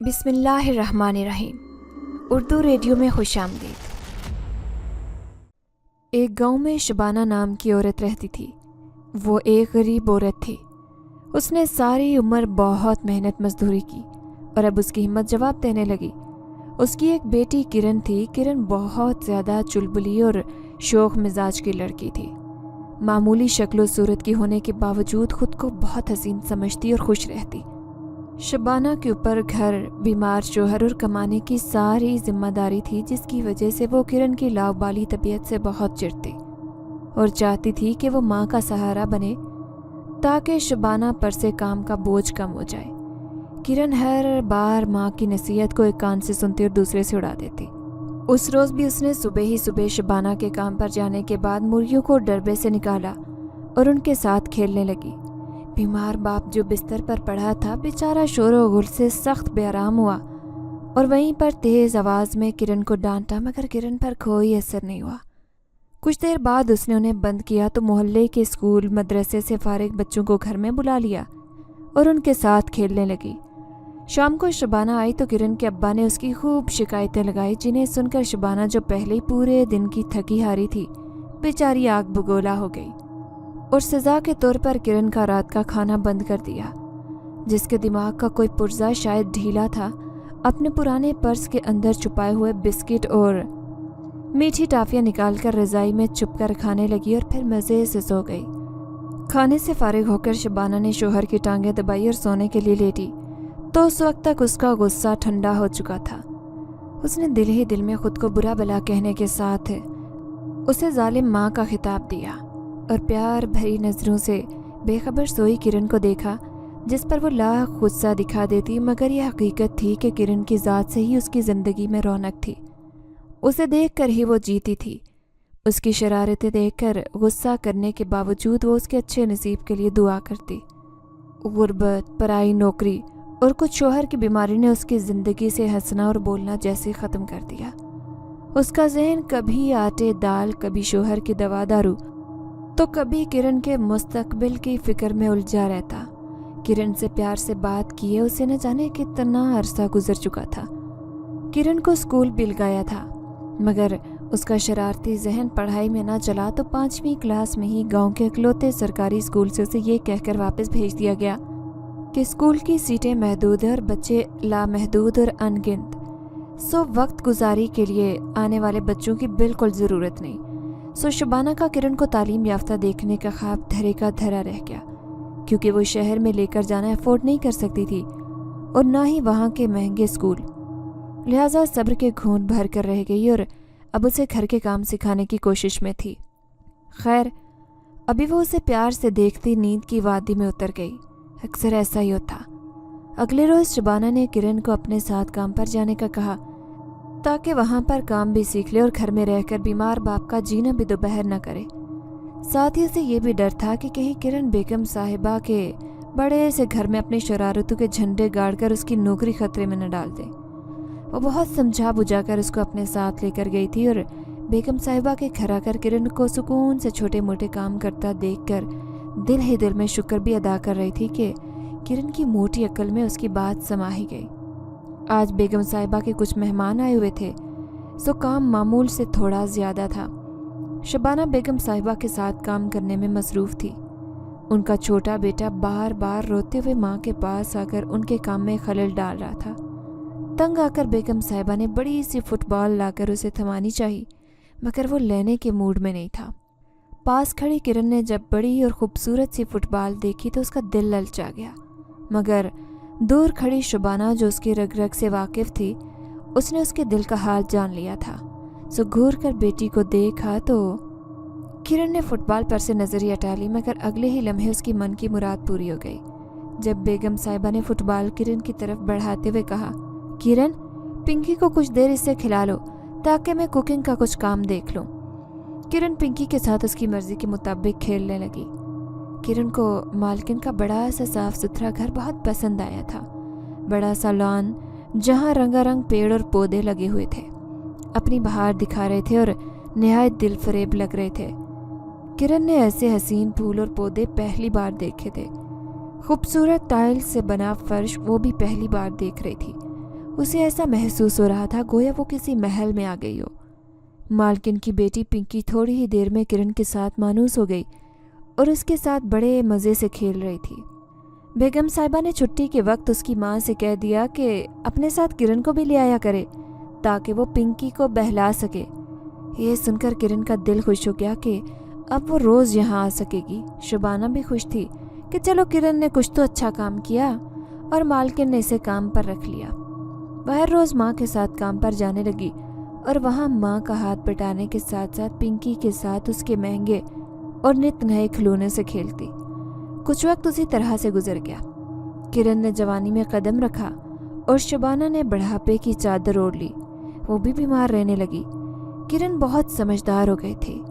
بسم اللہ الرحمن الرحیم۔ اردو ریڈیو میں خوش آمدید۔ ایک گاؤں میں شبانہ نام کی عورت رہتی تھی۔ وہ ایک غریب عورت تھی۔ اس نے ساری عمر بہت محنت مزدوری کی اور اب اس کی ہمت جواب دینے لگی۔ اس کی ایک بیٹی کرن تھی۔ کرن بہت زیادہ چلبلی اور شوخ مزاج کی لڑکی تھی۔ معمولی شکل و صورت کی ہونے کے باوجود خود کو بہت حسین سمجھتی اور خوش رہتی۔ شبانہ کے اوپر گھر، بیمار شوہر اور کمانے کی ساری ذمہ داری تھی، جس کی وجہ سے وہ کرن کی لاؤبالی طبیعت سے بہت چڑھتی اور چاہتی تھی کہ وہ ماں کا سہارا بنے تاکہ شبانہ پر سے کام کا بوجھ کم ہو جائے۔ کرن ہر بار ماں کی نصیحت کو ایک کان سے سنتی اور دوسرے سے اڑا دیتی۔ اس روز بھی اس نے صبح شبانہ کے کام پر جانے کے بعد مرغیوں کو ڈربے سے نکالا اور ان کے ساتھ کھیلنے لگی۔ بیمار باپ جو بستر پر پڑا تھا بیچارہ شور و غل سے سخت بے آرام ہوا اور وہیں پر تیز آواز میں کرن کو ڈانٹا، مگر کرن پر کوئی اثر نہیں ہوا۔ کچھ دیر بعد اس نے انہیں بند کیا تو محلے کے اسکول مدرسے سے فارغ بچوں کو گھر میں بلا لیا اور ان کے ساتھ کھیلنے لگی۔ شام کو شبانہ آئی تو کرن کے ابا نے اس کی خوب شکایتیں لگائی، جنہیں سن کر شبانہ جو پہلے ہی پورے دن کی تھکی ہاری تھی بیچاری آگ بگولا ہو گئی اور سزا کے طور پر کرن کا رات کا کھانا بند کر دیا۔ جس کے دماغ کا کوئی پرزہ شاید ڈھیلا تھا، اپنے پرانے پرس کے اندر چھپائے ہوئے بسکٹ اور میٹھی ٹافیاں نکال کر رضائی میں چھپ کر کھانے لگی اور پھر مزے سے سو گئی۔ کھانے سے فارغ ہو کر شبانہ نے شوہر کی ٹانگیں دبائی اور سونے کے لیے لیٹی تو اس وقت تک اس کا غصہ ٹھنڈا ہو چکا تھا۔ اس نے دل ہی دل میں خود کو برا بھلا کہنے کے ساتھ اسے ظالم ماں کا خطاب دیا اور پیار بھری نظروں سے بے خبر سوئی کرن کو دیکھا، جس پر وہ لاکھ غصہ دکھا دیتی، مگر یہ حقیقت تھی کہ کرن کی ذات سے ہی اس کی زندگی میں رونق تھی۔ اسے دیکھ کر ہی وہ جیتی تھی۔ اس کی شرارتیں دیکھ کر غصہ کرنے کے باوجود وہ اس کے اچھے نصیب کے لیے دعا کرتی۔ غربت، پرائی نوکری اور کچھ شوہر کی بیماری نے اس کی زندگی سے ہنسنا اور بولنا جیسے ختم کر دیا۔ اس کا ذہن کبھی آٹے دال، کبھی شوہر کی دوا دارو تو کبھی کرن کے مستقبل کی فکر میں الجھا رہتا۔ کرن سے پیار سے بات کیے اسے نہ جانے کتنا عرصہ گزر چکا تھا۔ کرن کو اسکول بھی لگایا تھا، مگر اس کا شرارتی ذہن پڑھائی میں نہ چلا تو 5ویں کلاس میں ہی گاؤں کے اکلوتے سرکاری اسکول سے اسے یہ کہہ کر واپس بھیج دیا گیا کہ اسکول کی سیٹیں محدود ہیں اور بچے لامحدود اور ان گنت، سو وقت گزاری کے لیے آنے والے بچوں کی بالکل ضرورت نہیں۔ سو شبانہ کا کرن کو تعلیم یافتہ دیکھنے کا خواب دھرے کا دھرا رہ گیا، کیونکہ وہ شہر میں لے کر جانا افورڈ نہیں کر سکتی تھی اور نہ ہی وہاں کے مہنگے اسکول، لہٰذا صبر کے گھونٹ بھر کر رہ گئی اور اب اسے گھر کے کام سکھانے کی کوشش میں تھی۔ خیر، ابھی وہ اسے پیار سے دیکھتی نیند کی وادی میں اتر گئی۔ اکثر ایسا ہی ہوتا۔ اگلے روز شبانہ نے کرن کو اپنے ساتھ کام پر جانے کا کہا تاکہ وہاں پر کام بھی سیکھ لے اور گھر میں رہ کر بیمار باپ کا جینا بھی دوپہر نہ کرے۔ ساتھ ہی اسے یہ بھی ڈر تھا کہ کہیں کرن بیگم صاحبہ کے بڑے سے گھر میں اپنی شرارتوں کے جھنڈے گاڑ کر اس کی نوکری خطرے میں نہ ڈال دے۔ وہ بہت سمجھا بجھا کر اس کو اپنے ساتھ لے کر گئی تھی اور بیگم صاحبہ کے گھر آ کر کرن کو سکون سے چھوٹے موٹے کام کرتا دیکھ کر دل ہی دل میں شکر بھی ادا کر رہی تھی کہ کرن کی موٹی عقل میں اس کی بات سما ہی گئی۔ آج بیگم صاحبہ کے کچھ مہمان آئے ہوئے تھے، سو کام معمول سے تھوڑا زیادہ تھا۔ شبانہ بیگم صاحبہ کے ساتھ کام کرنے میں مصروف تھی۔ ان کا چھوٹا بیٹا بار بار روتے ہوئے ماں کے پاس آ کر ان کے کام میں خلل ڈال رہا تھا۔ تنگ آ کر بیگم صاحبہ نے بڑی سی فٹ بال لا کر اسے تھمانی چاہی، مگر وہ لینے کے موڈ میں نہیں تھا۔ پاس کھڑی کرن نے جب بڑی اور خوبصورت سی فٹ بال دیکھی تو اس کا دل للچا گیا، مگر دور کھڑی شبانہ جو اس کی رگ رگ سے واقف تھی، اس نے اس کے دل کا حال جان لیا تھا۔ سو گھور کر بیٹی کو دیکھا تو کرن نے فٹ بال پر سے نظر ہی ہٹا لی، مگر اگلے ہی لمحے اس کی من کی مراد پوری ہو گئی جب بیگم صاحبہ نے فٹ بال کرن کی طرف بڑھاتے ہوئے کہا، کرن، پنکی کو کچھ دیر اس سے کھلا لو تاکہ میں کوکنگ کا کچھ کام دیکھ لوں۔ کرن پنکی کے ساتھ اس کی مرضی کے مطابق کھیلنے لگی۔ کرن کو مالکن کا بڑا سا صاف ستھرا گھر بہت پسند آیا تھا۔ بڑا سا لان جہاں رنگا رنگ پیڑ اور پودے لگے ہوئے تھے اپنی بہار دکھا رہے تھے اور نہایت دل فریب لگ رہے تھے۔ کرن نے ایسے حسین پھول اور پودے پہلی بار دیکھے تھے۔ خوبصورت ٹائل سے بنا فرش وہ بھی پہلی بار دیکھ رہی تھی اسے ایسا محسوس ہو رہا تھا گویا وہ کسی محل میں آ گئی ہو۔ مالکن کی بیٹی پنکی تھوڑی ہی دیر میں کرن کے ساتھ مانوس ہو گئی اور اس کے ساتھ بڑے مزے سے کھیل رہی تھی۔ بیگم صاحبہ نے چھٹی کے وقت اس کی ماں سے کہہ دیا کہ اپنے ساتھ کرن کو بھی لے آیا کرے تاکہ وہ پنکی کو بہلا سکے۔ یہ سن کر کرن کا دل خوش ہو گیا کہ اب وہ روز یہاں آ سکے گی۔ شبانہ بھی خوش تھی کہ چلو کرن نے کچھ تو اچھا کام کیا اور مالکن نے اسے کام پر رکھ لیا۔ وہ ہر روز ماں کے ساتھ کام پر جانے لگی اور وہاں ماں کا ہاتھ بٹانے کے ساتھ ساتھ پنکی کے ساتھ اس کے مہنگے اور نت نئے کھلونے سے کھیلتی۔ کچھ وقت اسی طرح سے گزر گیا۔ کرن نے جوانی میں قدم رکھا اور شبانہ نے بڑھاپے کی چادر اوڑھ لی۔ وہ بھی بیمار رہنے لگی۔ کرن بہت سمجھدار ہو گئی تھی۔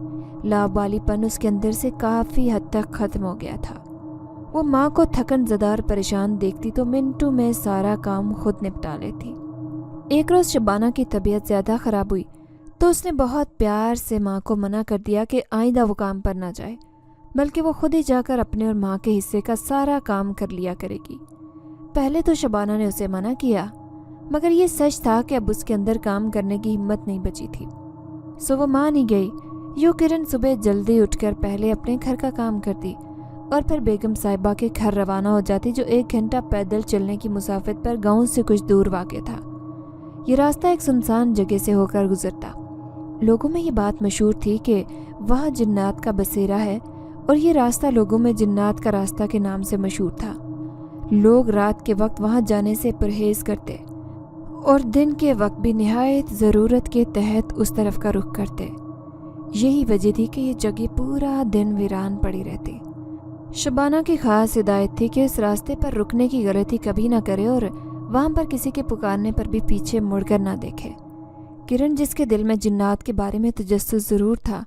لاوالی پن اس کے اندر سے کافی حد تک ختم ہو گیا تھا۔ وہ ماں کو تھکن زدہ اور پریشان دیکھتی تو منٹوں میں سارا کام خود نپٹا لیتی۔ ایک روز شبانہ کی طبیعت زیادہ خراب ہوئی تو اس نے بہت پیار سے ماں کو منع کر دیا کہ آئندہ وہ کام پر نہ جائے، بلکہ وہ خود ہی جا کر اپنے اور ماں کے حصے کا سارا کام کر لیا کرے گی۔ پہلے تو شبانہ نے اسے منع کیا، مگر یہ سچ تھا کہ اب اس کے اندر کام کرنے کی ہمت نہیں بچی تھی، سو وہ مان ہی گئی۔ یوں کرن صبح جلدی اٹھ کر پہلے اپنے گھر کا کام کرتی اور پھر بیگم صاحبہ کے گھر روانہ ہو جاتی، جو 1 گھنٹہ پیدل چلنے کی مسافت پر گاؤں سے کچھ دور واقع تھا۔ یہ راستہ ایک سنسان جگہ سے ہو کر گزرتا۔ لوگوں میں یہ بات مشہور تھی کہ وہاں جنات کا بسیرا ہے، اور یہ راستہ لوگوں میں جنات کا راستہ کے نام سے مشہور تھا۔ لوگ رات کے وقت وہاں جانے سے پرہیز کرتے اور دن کے وقت بھی نہایت ضرورت کے تحت اس طرف کا رخ کرتے۔ یہی وجہ تھی کہ یہ جگہ پورا دن ویران پڑی رہتی۔ شبانہ کی خاص ہدایت تھی کہ اس راستے پر رکنے کی غلطی کبھی نہ کرے اور وہاں پر کسی کے پکارنے پر بھی پیچھے مڑ کر نہ دیکھے۔ کرن، جس کے دل میں جنات کے بارے میں تجسس ضرور تھا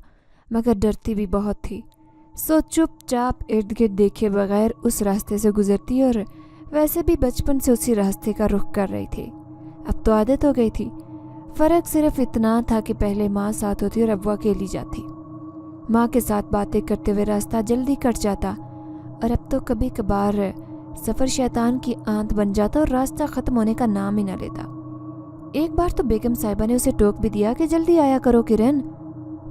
مگر ڈرتی بھی بہت تھی، سو چپ چاپ ارد گرد دیکھے بغیر اس راستے سے گزرتی اور ویسے بھی بچپن سے اسی راستے کا رخ کر رہی تھی۔ اب تو عادت ہو گئی تھی۔ فرق صرف اتنا تھا کہ پہلے ماں ساتھ ہوتی اور اب وہ اکیلی جاتی۔ ماں کے ساتھ باتیں کرتے ہوئے راستہ جلدی کٹ جاتا، اور اب تو کبھی کبھار سفر شیطان کی آنت بن جاتا اور راستہ ختم ہونے کا نام ہی نہ لیتا۔ ایک بار تو بیگم صاحبہ نے اسے ٹوک بھی دیا کہ جلدی آیا کرو کرن،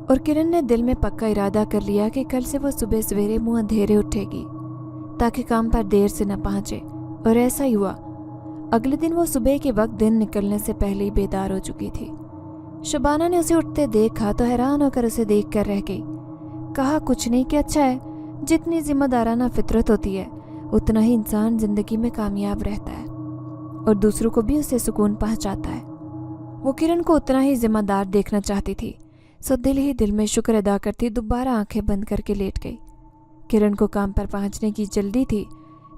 اور کرن نے دل میں پکا ارادہ کر لیا کہ کل سے وہ صبح سویرے منہ اندھیرے اٹھے گی تاکہ کام پر دیر سے نہ پہنچے، اور ایسا ہی ہوا۔ اگلے دن وہ صبح کے وقت دن نکلنے سے پہلے ہی بیدار ہو چکی تھی۔ شبانہ نے اسے اٹھتے دیکھا تو حیران ہو کر اسے دیکھ کر رہ گئی۔ کہا کچھ نہیں کہ اچھا ہے، جتنی ذمہ دارانہ فطرت ہوتی ہے اتنا ہی انسان زندگی میں کامیاب رہتا ہے اور دوسروں کو بھی اسے سکون پہنچاتا ہے۔ وہ کرن کو اتنا ہی ذمہ دار دیکھنا چاہتی تھی، سو دل ہی دل میں شکر ادا کرتی دوبارہ آنکھیں بند کر کے لیٹ گئی۔ کرن کو کام پر پہنچنے کی جلدی تھی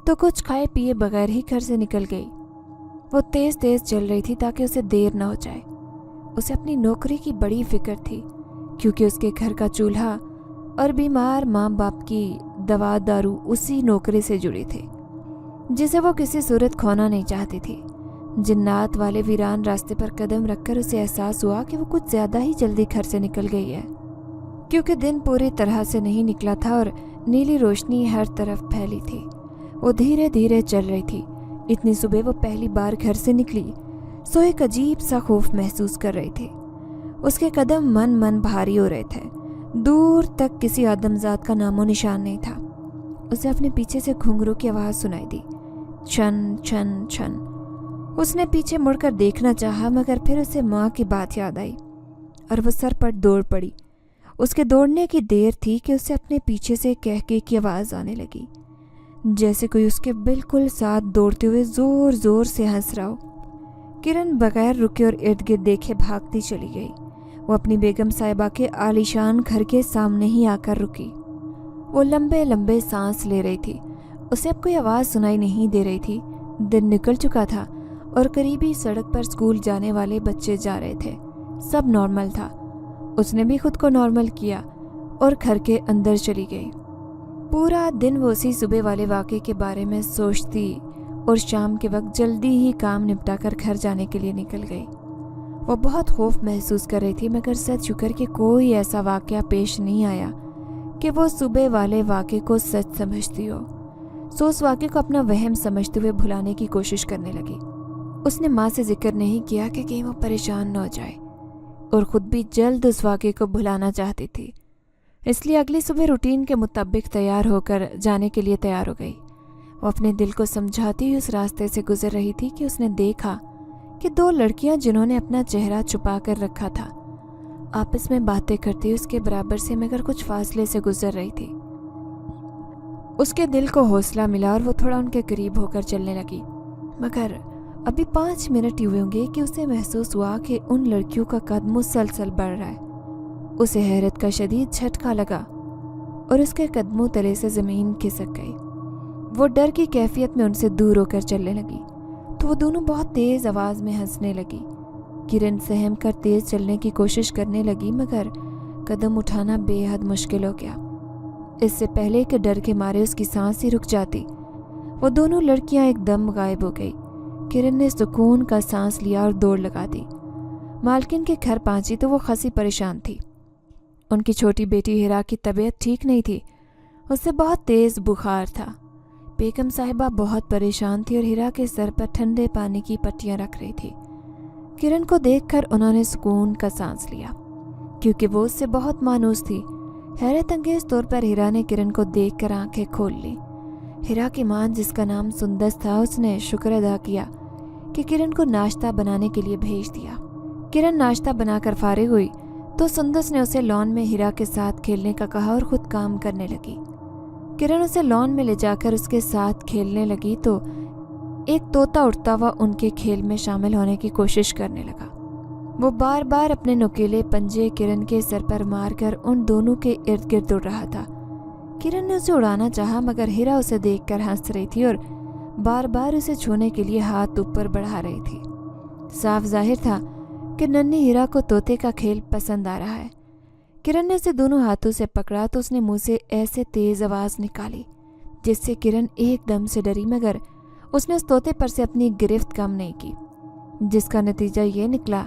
تو کچھ کھائے پیے بغیر ہی گھر سے نکل گئی۔ وہ تیز تیز چل رہی تھی تاکہ اسے دیر نہ ہو جائے۔ اسے اپنی نوکری کی بڑی فکر تھی، کیونکہ اس کے گھر کا چولہا اور بیمار ماں باپ کی دوا دارو اسی نوکری سے جڑی تھے، جسے وہ کسی صورت کھونا نہیں چاہتی تھی۔ جنات والے ویران راستے پر قدم رکھ کر اسے احساس ہوا کہ وہ کچھ زیادہ ہی جلدی گھر سے نکل گئی ہے، کیونکہ دن پوری طرح سے نہیں نکلا تھا اور نیلی روشنی ہر طرف پھیلی تھی۔ وہ دھیرے دھیرے چل رہی تھی۔ اتنی صبح وہ پہلی بار گھر سے نکلی، سو ایک عجیب سا خوف محسوس کر رہی تھی۔ اس کے قدم من بھاری ہو رہے تھے۔ دور تک کسی آدمزاد کا نام و نشان نہیں تھا۔ اسے اپنے پیچھے سے گھنگرو کی آواز سنائی دی، چھن چھن چھن۔ اس نے پیچھے مڑ کر دیکھنا چاہا مگر پھر اسے ماں کی بات یاد آئی اور وہ سر پر دوڑ پڑی۔ اس کے دوڑنے کی دیر تھی کہ اسے اپنے پیچھے سے کہکے کی آواز آنے لگی، جیسے کوئی اس کے بالکل ساتھ دوڑتے ہوئے زور زور سے ہنس رہا ہو۔ کرن بغیر رکے اور ارد گرد دیکھے بھاگتی چلی گئی۔ وہ اپنی بیگم صاحبہ کے عالیشان گھر کے سامنے ہی آ کر رکی۔ وہ لمبے لمبے سانس لے رہی تھی۔ اسے اب کوئی آواز سنائی نہیں دے رہی تھی۔ دن نکل چکا تھا اور قریبی سڑک پر اسکول جانے والے بچے جا رہے تھے۔ سب نارمل تھا۔ اس نے بھی خود کو نارمل کیا اور گھر کے اندر چلی گئی۔ پورا دن وہ اسی صبح والے واقعے کے بارے میں سوچتی اور شام کے وقت جلدی ہی کام نپٹا کر گھر جانے کے لیے نکل گئی۔ وہ بہت خوف محسوس کر رہی تھی مگر سچ شکر کہ کوئی ایسا واقعہ پیش نہیں آیا کہ وہ صبح والے واقعے کو سچ سمجھتی ہو، سو اس واقعے کو اپنا وہم سمجھتے ہوئے بھلانے کی کوشش کرنے لگی۔ اس نے ماں سے ذکر نہیں کیا کہ کہیں وہ پریشان نہ ہو جائے، اور خود بھی جلد اس واقعے کو بھلانا چاہتی تھی، اس لیے اگلی صبح روٹین کے مطابق تیار ہو کر جانے کے لیے تیار ہو گئی۔ وہ اپنے دل کو سمجھاتی ہوئی اس راستے سے گزر رہی تھی کہ اس نے دیکھا کہ 2 لڑکیاں جنہوں نے اپنا چہرہ چھپا کر رکھا تھا آپس میں باتیں کرتی اس کے برابر سے مگر کچھ فاصلے سے گزر رہی تھی۔ اس کے دل کو حوصلہ ملا اور وہ تھوڑا ان کے قریب ہو کر چلنے لگی، مگر ابھی 5 منٹ ہی ہوئے ہوں گے کہ اسے محسوس ہوا کہ ان لڑکیوں کا قد مسلسل بڑھ رہا ہے۔ اسے حیرت کا شدید جھٹکا لگا اور اس کے قدموں تلے سے زمین کھسک گئی۔ وہ ڈر کی کیفیت میں ان سے دور ہو کر چلنے لگی تو وہ دونوں بہت تیز آواز میں ہنسنے لگی۔ کرن سہم کر تیز چلنے کی کوشش کرنے لگی مگر قدم اٹھانا بے حد مشکل ہو گیا۔ اس سے پہلے کہ ڈر کے مارے اس کی سانس ہی رک جاتی، وہ دونوں لڑکیاں ایک دم غائب ہو گئی۔ کرن نے سکون کا سانس لیا اور دوڑ لگا دی۔ مالکن کے گھر پہنچی تو وہ خاصی پریشان تھی۔ ان کی چھوٹی بیٹی ہیرا کی طبیعت ٹھیک نہیں تھی، اسے بہت تیز بخار تھا۔ بیگم صاحبہ بہت پریشان تھی اور ہیرا کے سر پر ٹھنڈے پانی کی پٹیاں رکھ رہی تھی۔ کرن کو دیکھ کر انہوں نے سکون کا سانس لیا کیونکہ وہ اس سے بہت مانوس تھی۔ حیرت انگیز طور پر ہیرا نے کرن کو دیکھ کر آنکھیں کھول لی۔ ہیرا کی ماں جس کا نام سندس تھا اس نے شکر ادا کیا کہ کرن کو ناشتہ بنانے کے لیے بھیج دیا۔ کرن ناشتہ بنا کر فارغ ہوئی تو سندس نے اسے لان میں ہیرا کے ساتھ کھیلنے کا کہا اور خود کام کرنے لگی۔ کرن اسے لان میں لے جا کر اس کے ساتھ کھیلنے لگی تو ایک طوطا اڑتا ہوا ان کے کھیل میں شامل ہونے کی کوشش کرنے لگا۔ وہ بار بار اپنے نوکیلے پنجے کرن کے سر پر مار کر ان دونوں کے ارد گرد اڑ رہا تھا۔ کرن نے اسے اڑانا چاہا مگر ہیرا اسے دیکھ کر ہنس رہی تھی اور بار بار اسے چھونے کے لیے ہاتھ اوپر بڑھا رہی تھی۔ صاف ظاہر تھا کہ ننھی ہیرا کو طوطے کا کھیل پسند آ رہا ہے۔ کرن نے اسے دونوں ہاتھوں سے پکڑا تو اس نے منہ سے ایسے تیز آواز نکالی جس سے کرن ایک دم سے ڈری مگر اس نے اس طوطے پر سے اپنی گرفت کم نہیں کی، جس کا نتیجہ یہ نکلا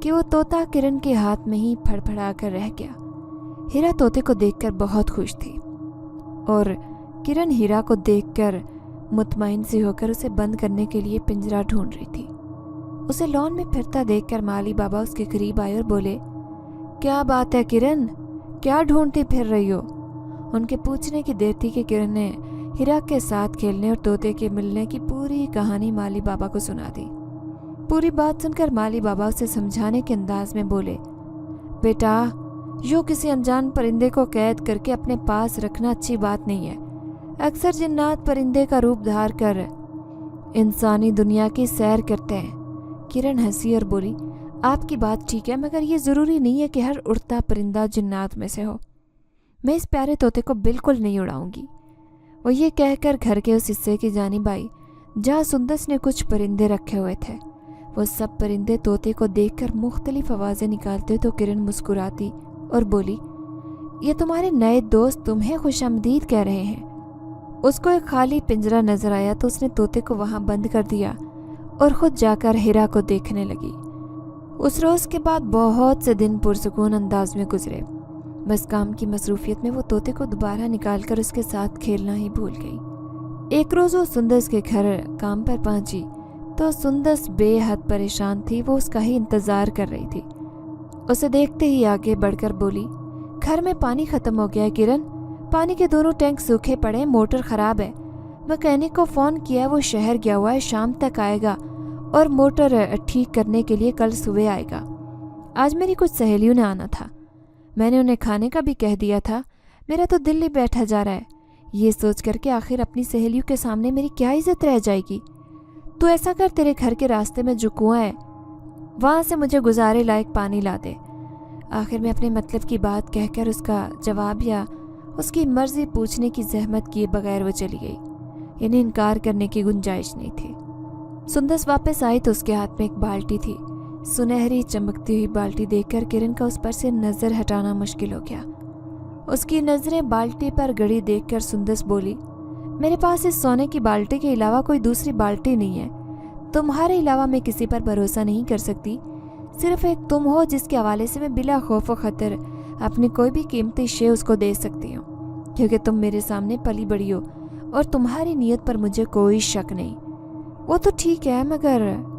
کہ وہ طوطا کرن کے ہاتھ میں ہی پھڑ پھڑا کر رہ گیا۔ ہیرا طوطے کو دیکھ کر بہت خوش تھی اور کرن ہیرا کو دیکھ کر مطمئن سی ہو کر اسے بند کرنے کے لیے پنجرہ ڈھونڈ رہی تھی۔ اسے لان میں پھرتا دیکھ کر مالی بابا اس کے قریب آئے اور بولے، کیا بات ہے کرن، کیا ڈھونڈتی پھر رہی ہو؟ ان کے پوچھنے کی دیر تھی کہ کرن نے ہیرا کے ساتھ کھیلنے اور طوطے کے ملنے کی پوری کہانی مالی بابا کو سنا دی۔ پوری بات سن کر مالی بابا اسے سمجھانے کے انداز میں بولے، بیٹا یوں کسی انجان پرندے کو قید کر کے اپنے پاس رکھنا اچھی بات نہیں ہے۔ اکثر جنات پرندے کا روپ دھار کر انسانی دنیا کی سیر کرتے ہیں۔ کرن ہنسی اور بولی، آپ کی بات ٹھیک ہے مگر یہ ضروری نہیں ہے کہ ہر اڑتا پرندہ جنات میں سے ہو۔ میں اس پیارے طوطے کو بالکل نہیں اڑاؤں گی۔ وہ یہ کہہ کر گھر کے اس حصے کی جانب آئی جہاں سندس نے کچھ پرندے رکھے ہوئے تھے۔ وہ سب پرندے طوطے کو دیکھ کر مختلف آوازیں نکالتے تو کرن مسکراتی اور بولی، یہ تمہارے نئے دوست تمہیں خوش آمدید کہہ رہے ہیں۔ اس کو ایک خالی پنجرہ نظر آیا تو اس نے طوطے کو وہاں بند کر دیا اور خود جا کر ہیرا کو دیکھنے لگی۔ اس روز کے بعد بہت سے دن پرسکون انداز میں گزرے۔ بس کام کی مصروفیت میں وہ طوطے کو دوبارہ نکال کر اس کے ساتھ کھیلنا ہی بھول گئی۔ ایک روز وہ سندس کے گھر کام پر پہنچی تو سندس بے حد پریشان تھی، وہ اس کا ہی انتظار کر رہی تھی۔ اسے دیکھتے ہی آگے بڑھ کر بولی، گھر میں پانی ختم ہو گیا ہے کرن، پانی کے دونوں ٹینک سوکھے پڑے، موٹر خراب ہے۔ مکینک کو فون کیا، وہ شہر گیا ہوا ہے، شام تک آئے گا اور موٹر ٹھیک کرنے کے لیے کل صبح آئے گا۔ آج میری کچھ سہیلیوں نے آنا تھا، میں نے انہیں کھانے کا بھی کہہ دیا تھا۔ میرا تو دل ہی بیٹھا جا رہا ہے یہ سوچ کر کے آخر اپنی سہیلیوں کے سامنے میری کیا عزت رہ جائے گی۔ تو ایسا کر، تیرے گھر کے راستے میں جو کنواں ہے وہاں سے مجھے گزارے لائق پانی لا دے۔ آخر میں اپنے مطلب کی بات کہہ کر اس کا جواب یا اس کی مرضی پوچھنے کی زحمت کیے بغیر وہ چلی گئی، یعنی انکار کرنے کی گنجائش نہیں تھی۔ سندس واپس آئی تو اس کے ہاتھ میں ایک بالٹی تھی۔ سنہری چمکتی ہوئی بالٹی دیکھ کر کرن کا اس پر سے نظر ہٹانا مشکل ہو گیا۔ اس کی نظریں بالٹی پر گڑی دیکھ کر سندس بولی، میرے پاس اس سونے کی بالٹی کے علاوہ کوئی دوسری بالٹی نہیں ہے۔ تمہارے علاوہ میں کسی پر بھروسہ نہیں کر سکتی، صرف ایک تم ہو جس کے حوالے سے میں بلا خوف و خطر اپنی کوئی بھی قیمتی شے اس کو دے سکتی ہوں، کیونکہ تم میرے سامنے پلی بڑی ہو اور تمہاری نیت پر مجھے کوئی شک نہیں۔ وہ تو ٹھیک ہے مگر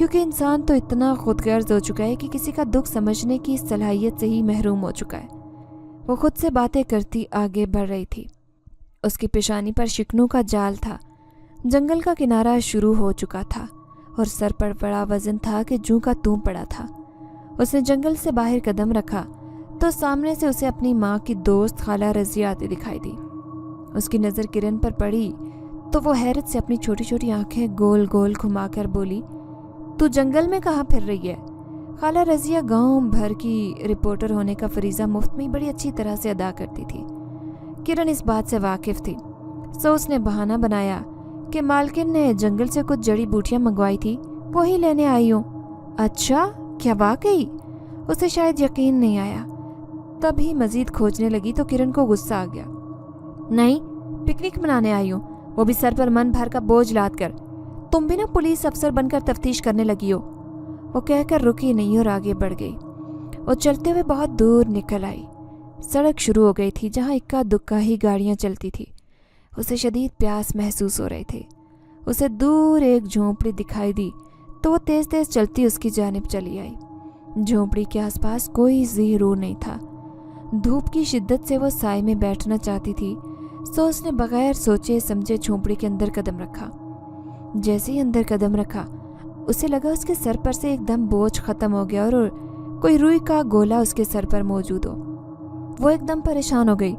کیونکہ انسان تو اتنا خود غرض ہو چکا ہے کہ کسی کا دکھ سمجھنے کی صلاحیت سے ہی محروم ہو چکا ہے۔ وہ خود سے باتیں کرتی آگے بڑھ رہی تھی۔ اس کی پیشانی پر شکنوں کا جال تھا۔ جنگل کا کنارہ شروع ہو چکا تھا اور سر پر بڑا وزن تھا کہ جوں کا توں پڑا تھا۔ اس نے جنگل سے باہر قدم رکھا تو سامنے سے اسے اپنی ماں کی دوست خالہ رضیہ آتی دکھائی دی۔ اس کی نظر کرن پر پڑی تو وہ حیرت سے اپنی چھوٹی چھوٹی آنکھیں گول گول گھما کر بولی، تو جنگل میں کہاں پھر رہی ہے؟ خالہ رضیہ گاؤں بھر کی رپورٹر ہونے کا فریضہ مفت میں بڑی اچھی طرح سے ادا کرتی تھی۔ کرن اس بات سے واقف تھی، سو اس نے بہانہ بنایا کہ مالکن نے جنگل سے کچھ جڑی بوٹیاں منگوائی تھی، وہی لینے آئی ہوں۔ اچھا، کیا واقعی؟ اسے شاید یقین نہیں آیا، تب ہی مزید کھوجنے لگی تو کرن کو غصہ آ گیا۔ نہیں، پکنک منانے آئی ہوں، وہ بھی سر پر من بھر کا بوجھ لاد کر۔ تم بھی نا پولیس افسر بن کر تفتیش کرنے لگی ہو۔ وہ کہہ کر رکی نہیں اور آگے بڑھ گئی۔ وہ چلتے ہوئے بہت دور نکل آئی۔ سڑک شروع ہو گئی تھی جہاں اکا دکا ہی گاڑیاں چلتی تھی۔ اسے شدید پیاس محسوس ہو رہی تھی۔ اسے دور ایک جھونپڑی دکھائی دی تو وہ تیز تیز چلتی اس کی جانب چلی آئی۔ جھونپڑی کے آس پاس کوئی زی رو نہیں تھا۔ دھوپ کی شدت سے وہ سائے میں بیٹھنا چاہتی تھی، سو اس نے بغیر سوچے سمجھے جھونپڑی کے اندر قدم رکھا۔ جیسے ہی اندر قدم رکھا، اسے لگا اس کے سر پر سے ایک دم بوجھ ختم ہو گیا اور کوئی روئی کا گولا اس کے سر پر موجود ہو۔ وہ ایک دم پریشان ہو گئی،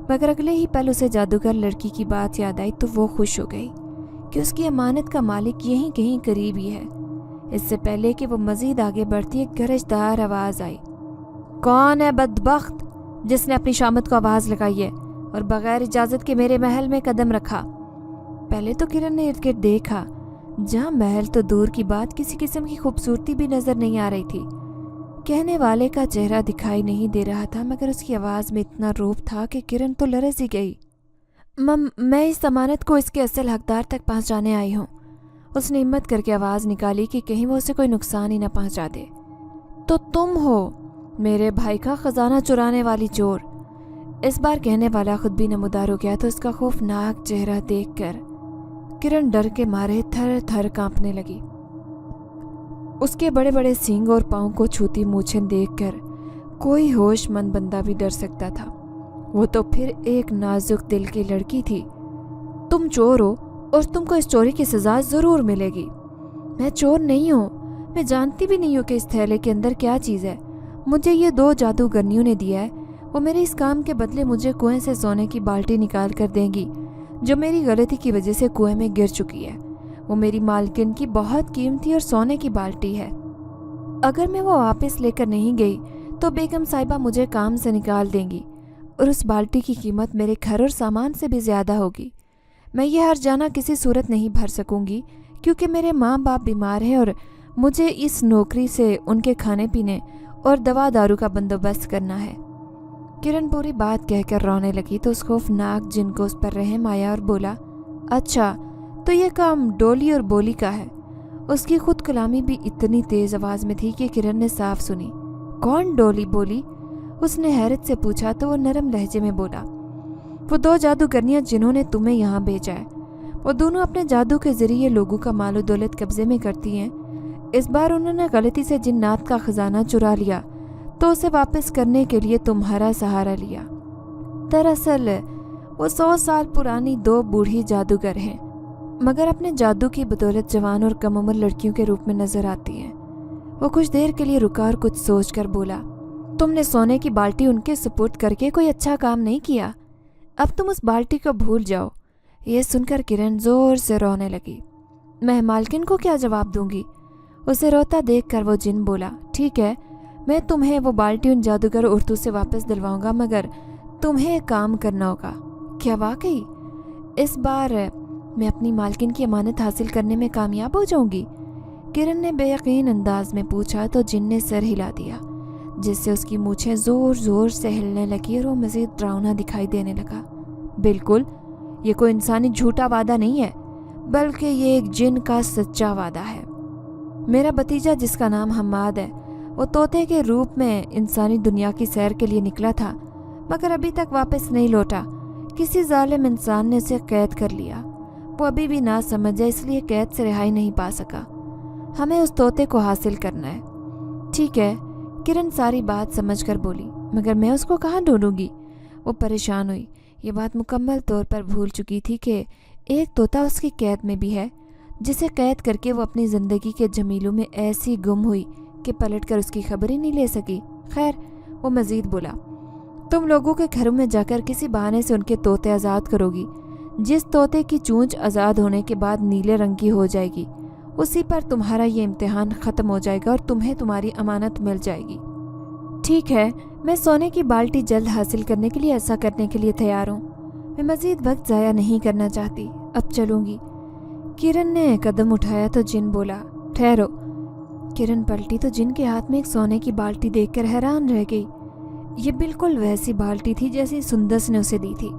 مگر اگلے ہی پل اسے جادوگر لڑکی کی بات یاد آئی تو وہ خوش ہو گئی کہ اس کی امانت کا مالک یہیں کہیں قریب ہی ہے۔ اس سے پہلے کہ وہ مزید آگے بڑھتی ایک گرجدار آواز آئی، کون ہے بدبخت جس نے اپنی شامت کو آواز لگائی ہے اور بغیر اجازت کے میرے محل میں قدم رکھا؟ پہلے تو کرن نے ارد گرد دیکھا، جہاں محل تو دور کی بات کسی قسم کی خوبصورتی بھی نظر نہیں آ رہی تھی۔ کہنے والے کا چہرہ دکھائی نہیں دے رہا تھا، مگر اس کی آواز میں اتنا روب تھا کہ کرن تو لرز ہی گئی۔ میں اس امانت کو اس کے اصل حقدار تک پہنچانے آئی ہوں۔ اس نے ہمت کر کے آواز نکالی کہ کہیں وہ اسے کوئی نقصان ہی نہ پہنچا دے۔ تو تم ہو میرے بھائی کا خزانہ چرانے والی چور؟ اس بار کہنے والا خود بھی نمودار ہو گیا تو اس کا خوفناک چہرہ دیکھ کر کرن ڈر کے مارے تھر تھر کانپنے لگی۔ اس کے بڑے بڑے سینگ اور پاؤں کو چھوتی مونچھیں دیکھ کر کوئی ہوش مند بندہ بھی ڈر سکتا تھا۔ وہ تو پھر ایک نازک دل کی لڑکی تھی۔ تم چور ہو اور تم کو اس چوری کی سزا ضرور ملے گی۔ میں چور نہیں ہوں، میں جانتی بھی نہیں ہوں کہ اس تھیلے کے اندر کیا چیز ہے۔ مجھے یہ 2 جادوگرنیوں نے دیا ہے، وہ میرے اس کام کے بدلے مجھے کنویں سے سونے کی بالٹی نکال کر دیں گی جو میری غلطی کی وجہ سے کنویں میں گر چکی ہے۔ وہ میری مالکن کی بہت قیمتی اور سونے کی بالٹی ہے۔ اگر میں وہ واپس لے کر نہیں گئی تو بیگم صاحبہ مجھے کام سے نکال دیں گی اور اس بالٹی کی قیمت میرے گھر اور سامان سے بھی زیادہ ہوگی۔ میں یہ ہر جانا کسی صورت نہیں بھر سکوں گی کیونکہ میرے ماں باپ بیمار ہیں اور مجھے اس نوکری سے ان کے کھانے پینے اور دوا دارو کا بندوبست کرنا ہے۔ کرن پوری بات کہہ کر رونے لگی تو اس خوفناک جن کو اس پر رحم آیا اور بولا، اچھا تو یہ کام ڈولی اور بولی کا ہے۔ اس کی خود کلامی بھی اتنی تیز آواز میں تھی کہ کرن نے صاف سنی۔ کون ڈولی بولی؟ اس نے حیرت سے پوچھا تو وہ نرم لہجے میں بولا، وہ 2 جادوگرنیاں جنہوں نے تمہیں یہاں بھیجا ہے۔ وہ دونوں اپنے جادو کے ذریعے لوگوں کا مال و دولت قبضے میں کرتی ہیں۔ اس بار انہوں نے غلطی سے جنات کا خزانہ چرا لیا تو اسے واپس کرنے کے لیے تمہارا سہارا لیا۔ دراصل وہ 100 سال پرانی 2 بوڑھی جادوگر ہیں، مگر اپنے جادو کی بدولت جوان اور کم عمر لڑکیوں کے روپ میں نظر آتی ہیں۔ وہ کچھ دیر کے لیے رکا اور کچھ سوچ کر بولا، تم نے سونے کی بالٹی ان کے سپرد کر کے کوئی اچھا کام نہیں کیا، اب تم اس بالٹی کو بھول جاؤ۔ یہ سن کر کرن زور سے رونے لگی۔ میں مالکن کو کیا جواب دوں گی؟ اسے روتا دیکھ کر وہ جن بولا، ٹھیک ہے، میں تمہیں وہ بالٹی ان جادوگر عورتوں سے واپس دلواؤں گا، مگر تمہیں ایک کام کرنا ہوگا۔ کیا واقعی؟ اس بار میں اپنی مالکن کی امانت حاصل کرنے میں کامیاب ہو جاؤں گی؟ کرن نے بے یقین انداز میں پوچھا تو جن نے سر ہلا دیا، جس سے اس کی مونچھیں زور زور سے ہلنے لگی اور وہ مزید ڈراؤنا دکھائی دینے لگا۔ بالکل، یہ کوئی انسانی جھوٹا وعدہ نہیں ہے، بلکہ یہ ایک جن کا سچا وعدہ ہے۔ میرا بھتیجا جس کا نام حماد ہے، وہ طوطے کے روپ میں انسانی دنیا کی سیر کے لیے نکلا تھا، مگر ابھی تک واپس نہیں لوٹا۔ کسی ظالم انسان نے اسے قید کر لیا۔ وہ ابھی بھی نہ سمجھا، اس لیے قید سے رہائی نہیں پا سکا۔ ہمیں اس طوطے کو حاصل کرنا ہے۔ ٹھیک ہے، کرن ساری بات سمجھ کر بولی، مگر میں اس کو کہاں ڈھونڈوں گی؟ وہ پریشان ہوئی۔ یہ بات مکمل طور پر بھول چکی تھی کہ ایک طوطا اس کی قید میں بھی ہے، جسے قید کر کے وہ اپنی زندگی کے جمیلوں میں ایسی گم ہوئی کہ پلٹ کر اس کی خبر ہی نہیں لے سکی۔ خیر، وہ مزید بولا، تم لوگوں کے گھروں میں جا کر کسی بہانے سے ان کے طوطے آزاد کرو گی۔ جس طوطے کی چونچ آزاد ہونے کے بعد نیلے رنگ کی ہو جائے گی، اسی پر تمہارا یہ امتحان ختم ہو جائے گا اور تمہیں تمہاری امانت مل جائے گی۔ ٹھیک ہے، میں سونے کی بالٹی جلد حاصل کرنے کے لیے ایسا کرنے کے لیے تیار ہوں۔ میں مزید وقت ضائع نہیں کرنا چاہتی، اب چلوں گی۔ کرن نے قدم اٹھایا تو جن بولا، ٹھہرو۔ کرن پلٹی تو جن کے ہاتھ میں ایک سونے کی بالٹی دیکھ کر حیران رہ گئی۔ یہ بالکل ویسی بالٹی تھی جیسی سندس نے اسے دی تھی،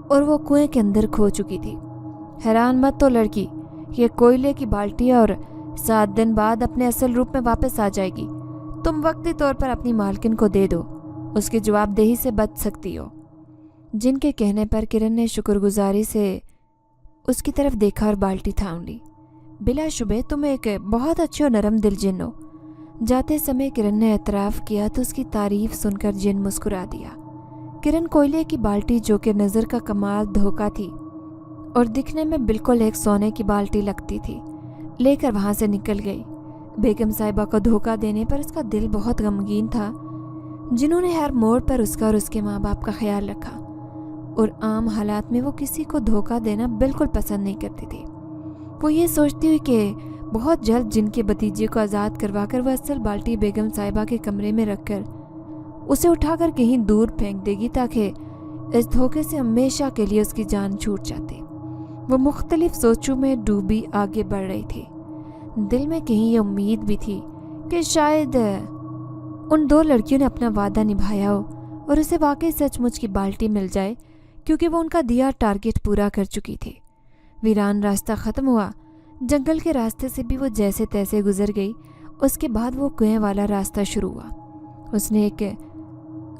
اور وہ کنویں کے اندر کھو چکی تھی۔ حیران مت تو لڑکی، یہ کوئلے کی بالٹی ہے اور 7 دن بعد اپنے اصل روپ میں واپس آ جائے گی۔ تم وقتی طور پر اپنی مالکن کو دے دو، اس کی جواب دہی سے بچ سکتی ہو۔ جن کے کہنے پر کرن نے شکر گزاری سے اس کی طرف دیکھا اور بالٹی تھام لی۔ بلا شبہ تم ایک بہت اچھے اور نرم دل جن ہو۔ جاتے سمے کرن نے اعتراف کیا تو اس کی تعریف سن کر جن مسکرا دیا۔ کرن کوئلے کی بالٹی، جو کہ نظر کا کمال دھوکہ تھی اور دکھنے میں بالکل ایک سونے کی بالٹی لگتی تھی، لے کر وہاں سے نکل گئی۔ بیگم صاحبہ کو دھوکہ دینے پر اس کا دل بہت غمگین تھا، جنہوں نے ہر موڑ پر اس کا اور اس کے ماں باپ کا خیال رکھا، اور عام حالات میں وہ کسی کو دھوکہ دینا بالکل پسند نہیں کرتی تھی۔ وہ یہ سوچتی ہوئی کہ بہت جلد جن کے بھتیجے کو آزاد کروا کر وہ اصل بالٹی بیگم صاحبہ کے کمرے میں رکھ کر اسے اٹھا کر کہیں دور پھینک دے گی تاکہ اس دھوکے سے ہمیشہ کے لیے اس کی جان چھوٹ جاتی۔ وہ مختلف سوچوں میں ڈوبی آگے بڑھ رہی تھی۔ دل میں کہیں یہ امید بھی تھی کہ شاید ان 2 لڑکیوں نے اپنا وعدہ نبھایا ہو اور اسے واقعی سچ مچ کی بالٹی مل جائے، کیونکہ وہ ان کا دیا ٹارگٹ پورا کر چکی تھی۔ ویران راستہ ختم ہوا، جنگل کے راستے سے بھی وہ جیسے تیسے گزر گئی۔ اس کے بعد وہ کنویں والا راستہ شروع ہوا۔ اس نے ایک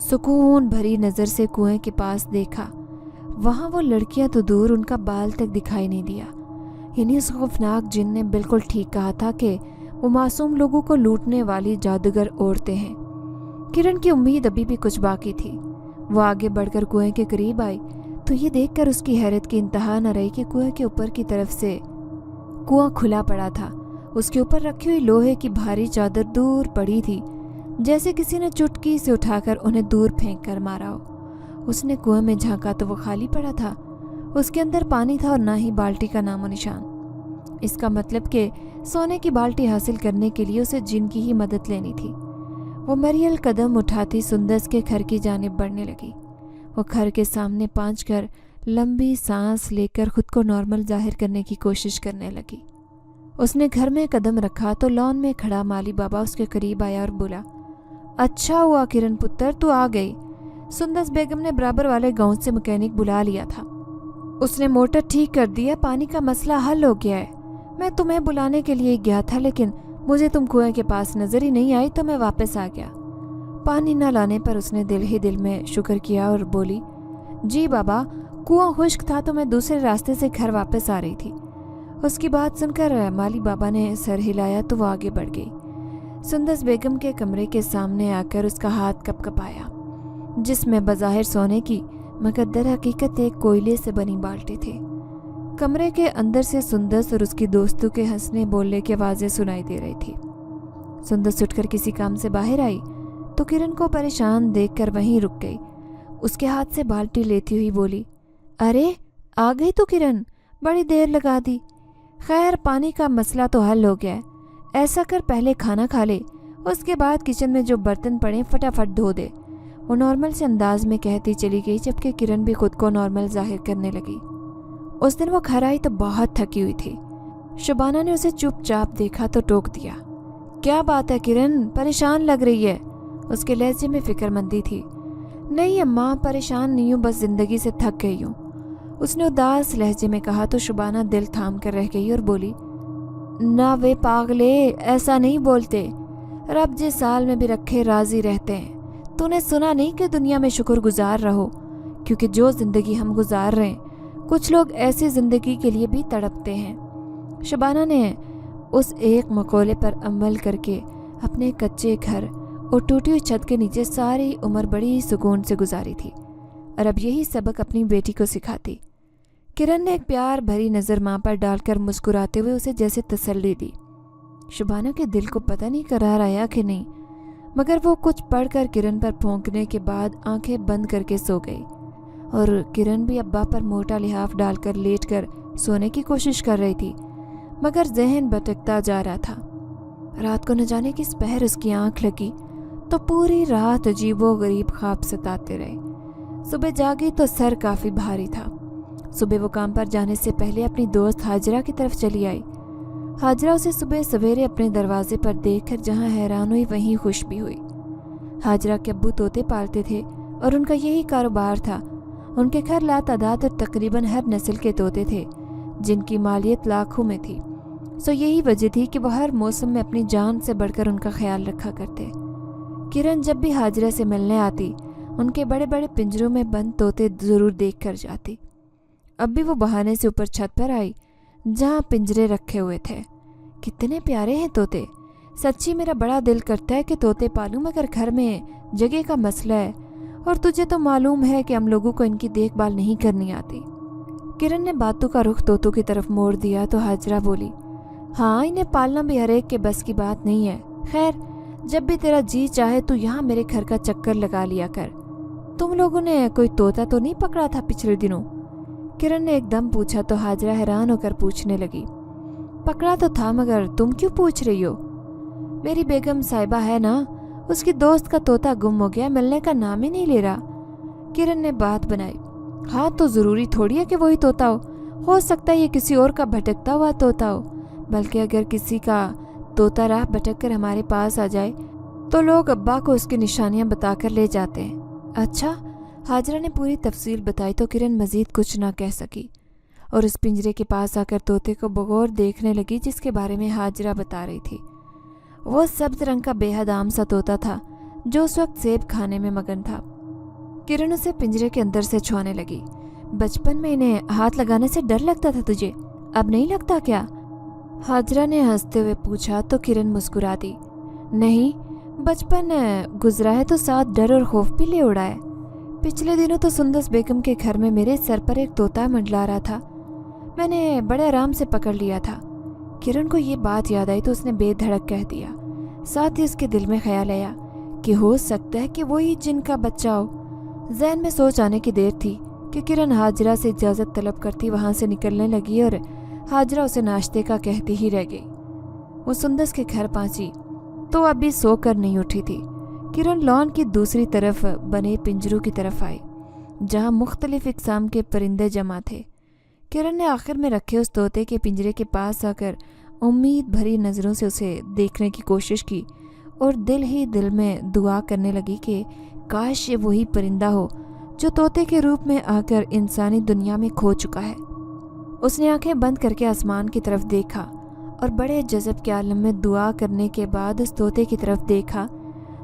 سکون بھری نظر سے کنویں کے پاس دیکھا۔ وہاں وہ لڑکیاں تو دور، ان کا بال تک دکھائی نہیں دیا۔ یعنی اس خوفناک جن نے بالکل ٹھیک کہا تھا کہ وہ معصوم لوگوں کو لوٹنے والی جادوگر عورتیں ہیں۔ کرن کی امید ابھی بھی کچھ باقی تھی۔ وہ آگے بڑھ کر کنویں کے قریب آئی تو یہ دیکھ کر اس کی حیرت کی انتہا نہ رہی کہ کنویں کے اوپر کی طرف سے کنواں کھلا پڑا تھا۔ اس کے اوپر رکھی ہوئی لوہے کی بھاری چادر دور پڑی تھی، جیسے کسی نے چٹکی سے اٹھا کر انہیں دور پھینک کر مارا ہو۔ اس نے کنویں میں جھانکا تو وہ خالی پڑا تھا۔ اس کے اندر پانی تھا اور نہ ہی بالٹی کا نام و نشان۔ اس کا مطلب کہ سونے کی بالٹی حاصل کرنے کے لیے اسے جن کی ہی مدد لینی تھی۔ وہ مریل قدم اٹھاتی سندس کے گھر کی جانب بڑھنے لگی۔ وہ گھر کے سامنے پہنچ کر لمبی سانس لے کر خود کو نارمل ظاہر کرنے کی کوشش کرنے لگی۔ اس نے گھر میں قدم رکھا تو لان میں کھڑا مالی بابا اس کے قریب آیا اور بولا، اچھا ہوا کرن پتر تو آ گئی۔ سندس بیگم نے برابر والے گاؤں سے مکینک بلا لیا تھا، اس نے موٹر ٹھیک کر دیا، پانی کا مسئلہ حل ہو گیا ہے۔ میں تمہیں بلانے کے لیے گیا تھا لیکن مجھے تم کنویں کے پاس نظر ہی نہیں آئی تو میں واپس آ گیا۔ پانی نہ لانے پر اس نے دل ہی دل میں شکر کیا اور بولی، جی بابا، کنواں خشک تھا تو میں دوسرے راستے سے گھر واپس آ رہی تھی۔ اس کی بات سن کر مالی بابا نے سر ہلایا تو وہ آگے بڑھ گئی۔ سندس بیگم کے کمرے کے سامنے آ کر اس کا ہاتھ کپ کپایا، جس میں بظاہر سونے کی مگر در حقیقت ایک کوئلے سے بنی بالٹی تھی۔ کمرے کے اندر سے سندس اور اس کی دوستوں کے ہنسنے بولنے کی آوازیں سنائی دے رہی تھی۔ سندس اٹھ کر کسی کام سے باہر آئی تو کرن کو پریشان دیکھ کر وہیں رک گئی۔ اس کے ہاتھ سے بالٹی لیتی ہوئی بولی، ارے آ گئی تو کرن، بڑی دیر لگا دی۔ خیر پانی کا مسئلہ تو حل ہو گیا ہے، ایسا کر پہلے کھانا کھا لے، اس کے بعد کچن میں جو برتن پڑے فٹافٹ دھو دے۔ وہ نارمل سے انداز میں کہتی چلی گئی جبکہ کرن بھی خود کو نارمل ظاہر کرنے لگی۔ اس دن وہ گھر آئی تو بہت تھکی ہوئی تھی۔ شبانہ نے اسے چپ چاپ دیکھا تو ٹوک دیا، کیا بات ہے کرن، پریشان لگ رہی ہے؟ اس کے لہجے میں فکر مندی تھی۔ نہیں اماں، پریشان نہیں ہوں، بس زندگی سے تھک گئی ہوں، اس نے اداس لہجے میں کہا تو شبانہ دل تھام کر رہ گئی اور بولی، نہ وے پاگلے، ایسا نہیں بولتے، رب جس سال میں بھی رکھے راضی رہتے ہیں۔ تو نے سنا نہیں کہ دنیا میں شکر گزار رہو، کیونکہ جو زندگی ہم گزار رہے ہیں کچھ لوگ ایسی زندگی کے لیے بھی تڑپتے ہیں۔ شبانہ نے اس ایک مقولے پر عمل کر کے اپنے کچے گھر اور ٹوٹی ہوئی چھت کے نیچے ساری عمر بڑی سکون سے گزاری تھی، اور اب یہی سبق اپنی بیٹی کو سکھاتی۔ کرن نے ایک پیار بھری نظر ماں پر ڈال کر مسکراتے ہوئے اسے جیسے تسلی دی۔ شبانہ کے دل کو پتہ نہیں قرار آیا کہ نہیں، مگر وہ کچھ پڑھ کر کرن پر پھونکنے کے بعد آنکھیں بند کر کے سو گئی، اور کرن بھی ابا پر موٹا لحاف ڈال کر لیٹ کر سونے کی کوشش کر رہی تھی، مگر ذہن بھٹکتا جا رہا تھا۔ رات کو نہ جانے کس پہر اس کی آنکھ لگی تو پوری رات عجیب و غریب خواب ستاتے رہے۔ صبح جاگی تو سر کافی بھاری تھا۔ صبح وہ کام پر جانے سے پہلے اپنی دوست حاجرہ کی طرف چلی آئی۔ حاجرہ اسے صبح سویرے اپنے دروازے پر دیکھ کر جہاں حیران ہوئی وہیں خوش بھی ہوئی۔ حاجرہ کے ابو طوطے پالتے تھے اور ان کا یہی کاروبار تھا۔ ان کے گھر لاتعداد اور تقریباً ہر نسل کے طوطے تھے جن کی مالیت لاکھوں میں تھی، سو یہی وجہ تھی کہ وہ ہر موسم میں اپنی جان سے بڑھ کر ان کا خیال رکھا کرتے۔ کرن جب بھی حاجرہ سے ملنے آتی ان کے بڑے بڑے پنجروں میں بند طوطے ضرور دیکھ کر جاتی۔ اب بھی وہ بہانے سے اوپر چھت پر آئی جہاں پنجرے رکھے ہوئے تھے۔ کتنے پیارے ہیں طوطے، سچی میرا بڑا دل کرتا ہے کہ طوطے پالوں، مگر گھر میں جگہ کا مسئلہ ہے، اور تجھے تو معلوم ہے کہ ہم لوگوں کو ان کی دیکھ بھال نہیں کرنی آتی۔ کرن نے باتوں کا رخ طوطوں کی طرف موڑ دیا تو حاجرہ بولی، ہاں انہیں پالنا بھی ہر ایک کے بس کی بات نہیں ہے۔ خیر، جب بھی تیرا جی چاہے تو یہاں میرے گھر کا چکر لگا لیا کر۔ تم لوگوں نے کوئی طوطا تو نہیں پکڑا تھا پچھلے دنوں؟ کرن نے ایک دم پوچھا تو حاجرہ حیران ہو کر پوچھنے لگی، پکڑا تو تھا، مگر تم کیوں پوچھ رہی ہو؟ میری بیگم صاحبہ ہے نا، اس کی دوست کا طوطا گم ہو گیا، ملنے کا نام ہی نہیں لے رہا۔ کرن نے بات بنائی، ہاں تو ضروری تھوڑی ہے کہ وہی طوطا ہو سکتا ہے یہ کسی اور کا بھٹکتا ہوا طوطا ہو، بلکہ اگر کسی کا طوطا راہ بھٹک کر ہمارے پاس آ جائے تو لوگ ابا کو اس کی نشانیاں بتا کر لے جاتے ہیں۔ اچھا، حاجرہ نے پوری تفصیل بتائی تو کرن مزید کچھ نہ کہہ سکی اور اس پنجرے کے پاس آ کر طوطے کو بغور دیکھنے لگی جس کے بارے میں حاجرہ بتا رہی تھی۔ وہ سبز رنگ کا بے حد عام سا طوطا تھا جو اس وقت سیب کھانے میں مگن تھا۔ کرن اسے پنجرے کے اندر سے چھونے لگی۔ بچپن میں انہیں ہاتھ لگانے سے ڈر لگتا تھا تجھے، اب نہیں لگتا کیا؟ حاجرہ نے ہنستے ہوئے پوچھا تو کرن مسکرا دی، نہیں، بچپن گزرا ہے تو ساتھ ڈر اور خوف بھی لے اڑا ہے۔ پچھلے دنوں تو سندس بیگم کے گھر میں میرے سر پر ایک طوطا منڈلا رہا تھا، میں نے بڑے آرام سے پکڑ لیا تھا۔ کرن کو یہ بات یاد آئی تو اس نے بے دھڑک کہہ دیا، ساتھ ہی اس کے دل میں خیال آیا کہ ہو سکتا ہے کہ وہی جن کا بچہ ہو۔ ذہن میں سوچ آنے کی دیر تھی کہ کرن حاجرہ سے اجازت طلب کرتی وہاں سے نکلنے لگی اور حاجرہ اسے ناشتے کا کہتی ہی رہ گئی۔ وہ سندس کے گھر پہنچی تو ابھی سو کر نہیں اٹھی تھی۔ کرن لان کی دوسری طرف بنے پنجروں کی طرف آئی جہاں مختلف اقسام کے پرندے جمع تھے۔ کرن نے آخر میں رکھے اس طوطے کے پنجرے کے پاس آ کر امید بھری نظروں سے اسے دیکھنے کی کوشش کی اور دل ہی دل میں دعا کرنے لگی کہ کاش یہ وہی پرندہ ہو جو طوطے کے روپ میں آ کر انسانی دنیا میں کھو چکا ہے۔ اس نے آنکھیں بند کر کے آسمان کی طرف دیکھا اور بڑے جذب کے عالم میں دعا کرنے کے بعد اس طوطے کی طرف دیکھا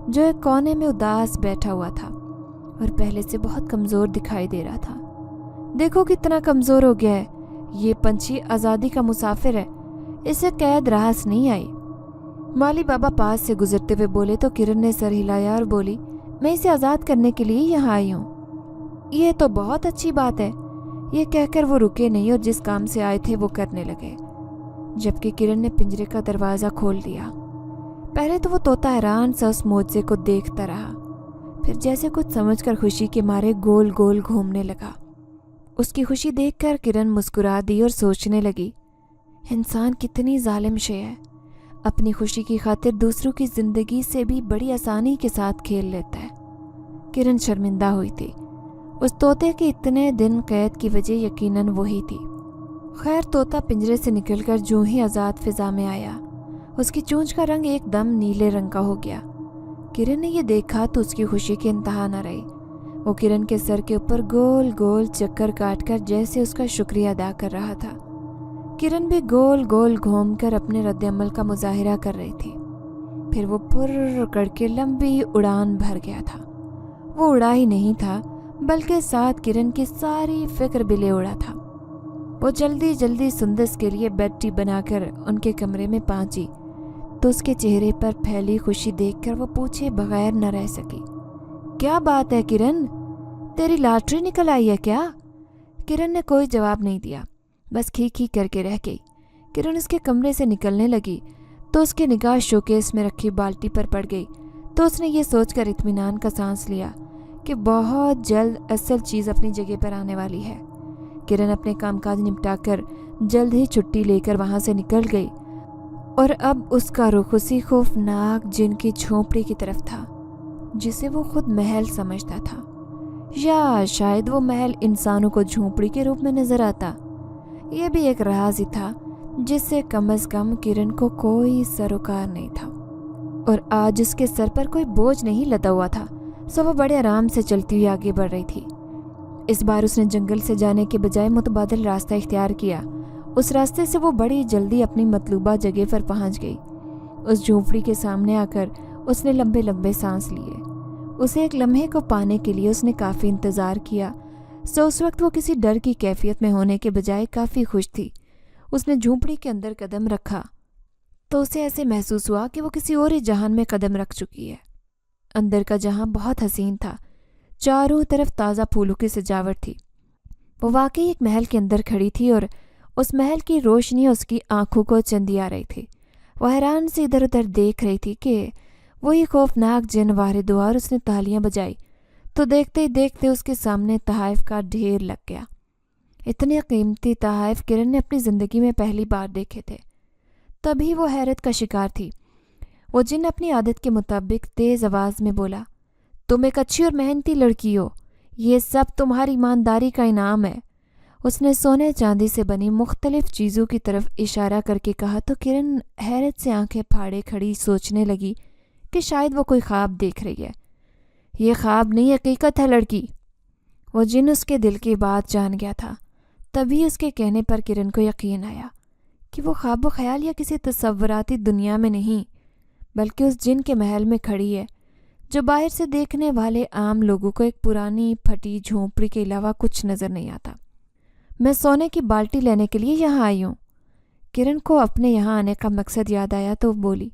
جو ایک کونے میں اداس بیٹھا ہوا تھا اور پہلے سے بہت کمزور دکھائی دے رہا تھا۔ دیکھو کتنا کمزور ہو گیا ہے، یہ پنچھی آزادی کا مسافر ہے، اسے قید راس نہیں آئی۔ مالی بابا پاس سے گزرتے ہوئے بولے تو کرن نے سر ہلایا اور بولی، میں اسے آزاد کرنے کے لیے یہاں آئی ہوں۔ یہ تو بہت اچھی بات ہے، یہ کہہ کر وہ رکے نہیں اور جس کام سے آئے تھے وہ کرنے لگے، جبکہ کرن نے پنجرے کا دروازہ کھول دیا۔ پہلے تو وہ طوطا حیران سا اس معجزے کو دیکھتا رہا، پھر جیسے کچھ سمجھ کر خوشی کے مارے گول گول گھومنے لگا۔ اس کی خوشی دیکھ کر کرن مسکرا دی اور سوچنے لگی، انسان کتنی ظالم شے ہے، اپنی خوشی کی خاطر دوسروں کی زندگی سے بھی بڑی آسانی کے ساتھ کھیل لیتا ہے۔ کرن شرمندہ ہوئی تھی، اس طوطے کے اتنے دن قید کی وجہ یقیناً وہی تھی۔ خیر، طوطا پنجرے سے نکل کر جو ہی آزاد فضا میں آیا اس کی چونچ کا رنگ ایک دم نیلے رنگ کا ہو گیا۔ کرن نے یہ دیکھا تو اس کی خوشی کی انتہا نہ رہی۔ وہ کرن کے سر کے اوپر گول گول چکر کاٹ کر جیسے اس کا شکریہ ادا کر رہا تھا۔ کرن بھی گول گول گھوم کر اپنے رد عمل کا مظاہرہ کر رہی تھی۔ پھر وہ پھر کر کے لمبی اڑان بھر گیا تھا۔ وہ اڑا ہی نہیں تھا بلکہ ساتھ کرن کی ساری فکر بھی لے اڑا تھا۔ وہ جلدی جلدی سندس کے لیے بیڈ ٹی بنا کر ان کے کمرے میں پہنچی تو اس کے چہرے پر پھیلی خوشی دیکھ کر وہ پوچھے بغیر نہ رہ سکی، کیا بات ہے کرن، تیری لاٹری نکل آئی ہے کیا؟ کرن نے کوئی جواب نہیں دیا، بس کھی کھی کر کے رہ گئی۔ کرن اس کے کمرے سے نکلنے لگی تو اس کی نگاہ شوکیس میں رکھی بالٹی پر پڑ گئی تو اس نے یہ سوچ کر اطمینان کا سانس لیا کہ بہت جلد اصل چیز اپنی جگہ پر آنے والی ہے۔ کرن اپنے کام کاج نپٹا کر جلد ہی چھٹی لے کر وہاں سے نکل گئی اور اب اس کا رخ اسی خوفناک جن کی جھونپڑی کی طرف تھا جسے وہ خود محل سمجھتا تھا، یا شاید وہ محل انسانوں کو جھونپڑی کے روپ میں نظر آتا۔ یہ بھی ایک راز ہی تھا جس سے کم از کم کرن کو کوئی سروکار نہیں تھا، اور آج اس کے سر پر کوئی بوجھ نہیں لدا ہوا تھا، سو وہ بڑے آرام سے چلتی ہوئی آگے بڑھ رہی تھی۔ اس بار اس نے جنگل سے جانے کے بجائے متبادل راستہ اختیار کیا۔ اس راستے سے وہ بڑی جلدی اپنی مطلوبہ جگہ پر پہنچ گئی۔ اس جھونپڑی کے سامنے آ کر اس نے لمبے لمبے سانس لیے۔ اسے ایک لمحے کو پانے کے لیے اس نے کافی انتظار کیا، سو اس وقت وہ کسی ڈر کی کیفیت میں ہونے کے بجائے کافی خوش تھی۔ اس نے جھونپڑی کے اندر قدم رکھا تو اسے ایسے محسوس ہوا کہ وہ کسی اور ہی جہان میں قدم رکھ چکی ہے۔ اندر کا جہاں بہت حسین تھا، چاروں طرف تازہ پھولوں کی سجاوٹ تھی۔ وہ واقعی ایک محل کے اندر کھڑی تھی اور اس محل کی روشنی اس کی آنکھوں کو چندیا رہی تھی۔ وہ حیران سے ادھر ادھر دیکھ رہی تھی کہ وہی خوفناک جن وارد ہوا اور اس نے تالیاں بجائی تو دیکھتے ہی دیکھتے اس کے سامنے تحائف کا ڈھیر لگ گیا۔ اتنے قیمتی تحائف کرن نے اپنی زندگی میں پہلی بار دیکھے تھے، تبھی وہ حیرت کا شکار تھی۔ وہ جن اپنی عادت کے مطابق تیز آواز میں بولا، تم ایک اچھی اور محنتی لڑکی ہو، یہ سب تمہاری ایمانداری کا انعام ہے۔ اس نے سونے چاندی سے بنی مختلف چیزوں کی طرف اشارہ کر کے کہا تو کرن حیرت سے آنکھیں پھاڑے کھڑی سوچنے لگی کہ شاید وہ کوئی خواب دیکھ رہی ہے۔ یہ خواب نہیں، حقیقت ہے لڑکی۔ وہ جن اس کے دل کی بات جان گیا تھا، تبھی اس کے کہنے پر کرن کو یقین آیا کہ وہ خواب و خیال یا کسی تصوراتی دنیا میں نہیں، بلکہ اس جن کے محل میں کھڑی ہے جو باہر سے دیکھنے والے عام لوگوں کو ایک پرانی پھٹی جھونپڑی کے علاوہ کچھ نظر نہیں آتا۔ میں سونے کی بالٹی لینے کے لیے یہاں آئی ہوں۔ کرن کو اپنے یہاں آنے کا مقصد یاد آیا تو وہ بولی۔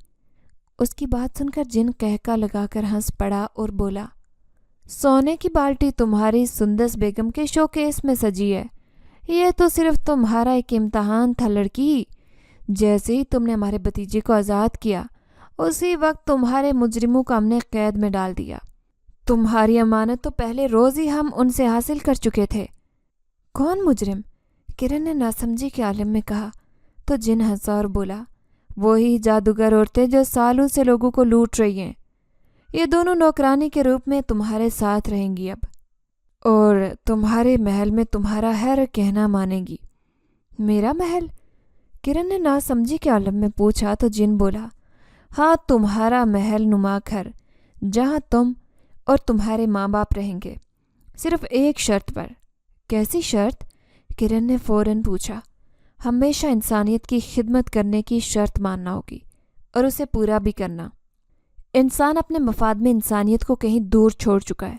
اس کی بات سن کر جن کہکا لگا کر ہنس پڑا اور بولا، سونے کی بالٹی تمہاری سندس بیگم کے شوکیس میں سجی ہے، یہ تو صرف تمہارا ایک امتحان تھا لڑکی۔ جیسے ہی تم نے ہمارے بھتیجے کو آزاد کیا، اسی وقت تمہارے مجرموں کو ہم نے قید میں ڈال دیا۔ تمہاری امانت تو پہلے روز ہی ہم ان سے حاصل کر چکے تھے۔ کون مجرم؟ کرن نے ناسمجھی کے عالم میں کہا تو جن ہنسا اور بولا، وہی جادوگر عورتیں جو سالوں سے لوگوں کو لوٹ رہی ہیں۔ یہ دونوں نوکرانی کے روپ میں تمہارے ساتھ رہیں گی اب، اور تمہارے محل میں تمہارا ہر کہنا مانیں گی۔ میرا محل؟ کرن نے ناسمجھی کے عالم میں پوچھا تو جن بولا، ہاں تمہارا محل نما گھر، جہاں تم اور تمہارے ماں باپ رہیں گے، صرف ایک شرط پر۔ کیسی شرط؟ کرن نے فوراً پوچھا۔ ہمیشہ انسانیت کی خدمت کرنے کی شرط ماننا ہوگی اور اسے پورا بھی کرنا۔ انسان اپنے مفاد میں انسانیت کو کہیں دور چھوڑ چکا ہے،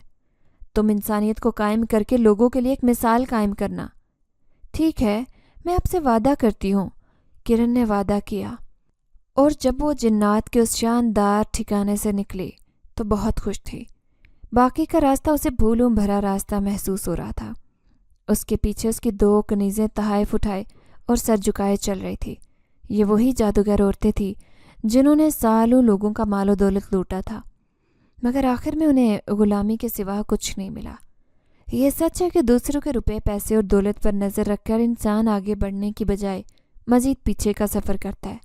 تم انسانیت کو قائم کر کے لوگوں کے لیے ایک مثال قائم کرنا۔ ٹھیک ہے، میں آپ سے وعدہ کرتی ہوں۔ کرن نے وعدہ کیا، اور جب وہ جنات کے اس شاندار ٹھکانے سے نکلی تو بہت خوش تھی۔ باقی کا راستہ اسے پھولوں بھرا راستہ محسوس ہو رہا تھا۔ اس کے پیچھے اس کی دو کنیزیں تحائف اٹھائے اور سر جھکائے چل رہی تھی۔ یہ وہی جادوگر عورتیں تھیں جنہوں نے سالوں لوگوں کا مال و دولت لوٹا تھا، مگر آخر میں انہیں غلامی کے سوا کچھ نہیں ملا۔ یہ سچ ہے کہ دوسروں کے روپے، پیسے اور دولت پر نظر رکھ کر انسان آگے بڑھنے کی بجائے مزید پیچھے کا سفر کرتا ہے۔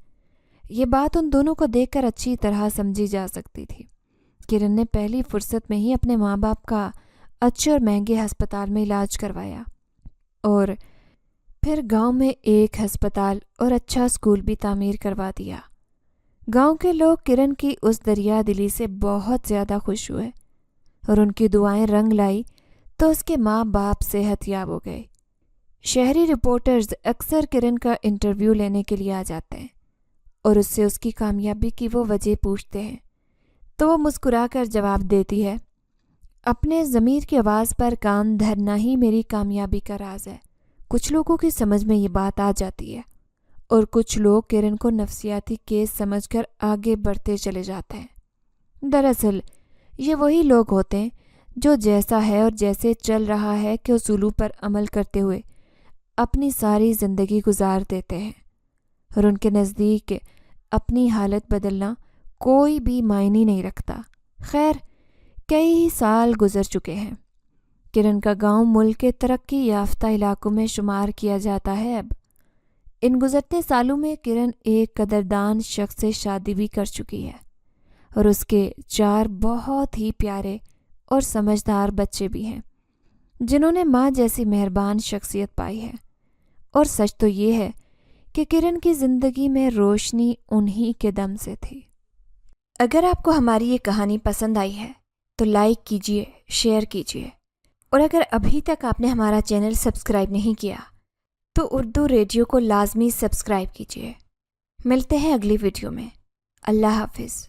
یہ بات ان دونوں کو دیکھ کر اچھی طرح سمجھی جا سکتی تھی۔ کرن نے پہلی فرصت میں ہی اپنے ماں باپ کا اچھے اور مہنگے ہسپتال میں علاج کروایا، اور پھر گاؤں میں ایک ہسپتال اور اچھا اسکول بھی تعمیر کروا دیا۔ گاؤں کے لوگ کرن کی اس دریا دلی سے بہت زیادہ خوش ہوئے اور ان کی دعائیں رنگ لائی تو اس کے ماں باپ صحت یاب ہو گئے۔ شہری رپورٹرز اکثر کرن کا انٹرویو لینے کے لیے آ جاتے ہیں اور اس سے اس کی کامیابی کی وہ وجہ پوچھتے ہیں تو وہ مسکرا کر جواب دیتی ہے، اپنے ضمیر کی آواز پر کان دھرنا ہی میری کامیابی کا راز ہے، کچھ لوگوں کی سمجھ میں یہ بات آ جاتی ہے اور کچھ لوگ کرن کو نفسیاتی کیس سمجھ کر آگے بڑھتے چلے جاتے ہیں۔ دراصل یہ وہی لوگ ہوتے ہیں جو جیسا ہے اور جیسے چل رہا ہے کے اصولوں پر عمل کرتے ہوئے اپنی ساری زندگی گزار دیتے ہیں، اور ان کے نزدیک اپنی حالت بدلنا کوئی بھی معنی نہیں رکھتا۔ خیر، کئی سال گزر چکے ہیں۔ کرن کا گاؤں ملک کے ترقی یافتہ علاقوں میں شمار کیا جاتا ہے۔ اب ان گزرتے سالوں میں کرن ایک قدردان شخص سے شادی بھی کر چکی ہے اور اس کے 4 بہت ہی پیارے اور سمجھدار بچے بھی ہیں جنہوں نے ماں جیسی مہربان شخصیت پائی ہے۔ اور سچ تو یہ ہے کہ کرن کی زندگی میں روشنی انہی کے دم سے تھی۔ اگر آپ کو ہماری یہ کہانی پسند آئی ہے تو لائک کیجیے، شیئر کیجیے، اور اگر ابھی تک آپ نے ہمارا چینل سبسکرائب نہیں کیا تو اردو ریڈیو کو لازمی سبسکرائب کیجیے۔ ملتے ہیں اگلی ویڈیو میں۔ اللہ حافظ۔